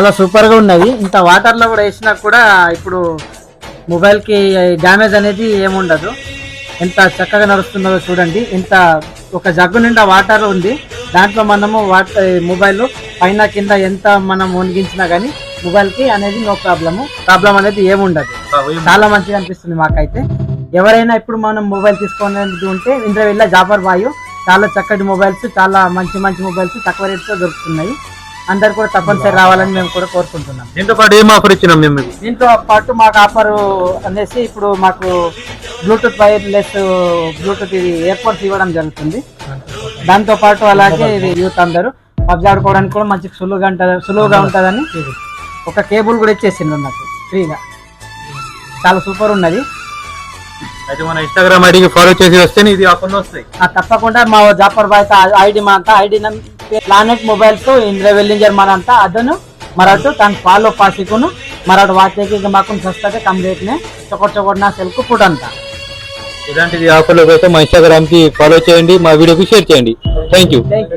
చాలా సూపర్ గా ఉన్నది. ఇంత వాటర్ లో కూడా వేసినా కూడా ఇప్పుడు మొబైల్ కి డ్యామేజ్ అనేది ఏముండదు. ఎంత చక్కగా నడుస్తున్నదో చూడండి. ఇంత ఒక జగ్గు నిండా వాటర్ ఉంది. దాంట్లో మనము మొబైల్ పైన కింద ఎంత మనం మునిగించినా గానీ మొబైల్ కి అనేది నో ప్రాబ్లం అనేది ఏముండదు. చాలా మంచిగా అనిపిస్తుంది మాకైతే. ఎవరైనా ఇప్పుడు మనం మొబైల్ తీసుకునేది ఉంటే ఇంద్రవెల్లి జాఫర్ బాయ్ చాలా చక్కటి మొబైల్స్, చాలా మంచి మొబైల్స్ తక్కువ రేట్తో దొరుకుతున్నాయి. అందరు కూడా తప్పనిసరి రావాలని మేము కూడా కోరుకుంటున్నాం. దీంతో పాటు ఏం ఆఫర్ ఇచ్చినాం మేము? దీంతో పాటు మాకు ఆఫర్ అనేసి ఇప్పుడు మాకు బ్లూటూత్ వైర్లెస్ బ్లూటూత్ ఇది ఎయిర్పోర్ట్స్ ఇవ్వడం జరుగుతుంది. దాంతో పాటు అలాగే యూత్ అందరూ పబ్జి ఆడుకోవడానికి కూడా మంచి సులువుగా ఉంటుందని ఒక కేబుల్ కూడా ఇచ్చేసిండు నాకు ఫ్రీగా. చాలా సూపర్ ఉన్నది. అయితే మన ఇన్స్టాగ్రామ్ ఐడికి ఫాలో చేసి వస్తే ఇది ఆఫర్లో వస్తాయి. తప్పకుండా మా ಜಾಫರ್ ಬಾಯ್ ಐಡಿ ಮಾಂತ ಐಡಿ ನಮ್ ಪ್ಲಾನೆಟ್ ಮೊಬೈಲ್ಸ್ ಇಂದ್ರೆ ವೆಲ್ಲಿಂಜರ್ ಮರಂತ ಅದನ್ನು ಮರಾಠು ತಾನು ಫಾಲೋ ಪಾಸಿಕುನು ಮರಾಠ ವಾಚೆಗೆ మాకు సస్తతే కమ్ రేట్ నే చొకట్ నా సెల్ కు ఫుడ్ అంతా. ఇలాంటి ఆఫర్ల కోసం మా ఇన్స్టాగ్రామ్ కి ఫాలో చేయండి, మా వీడియోకి షేర్ చేయండి. Thank you.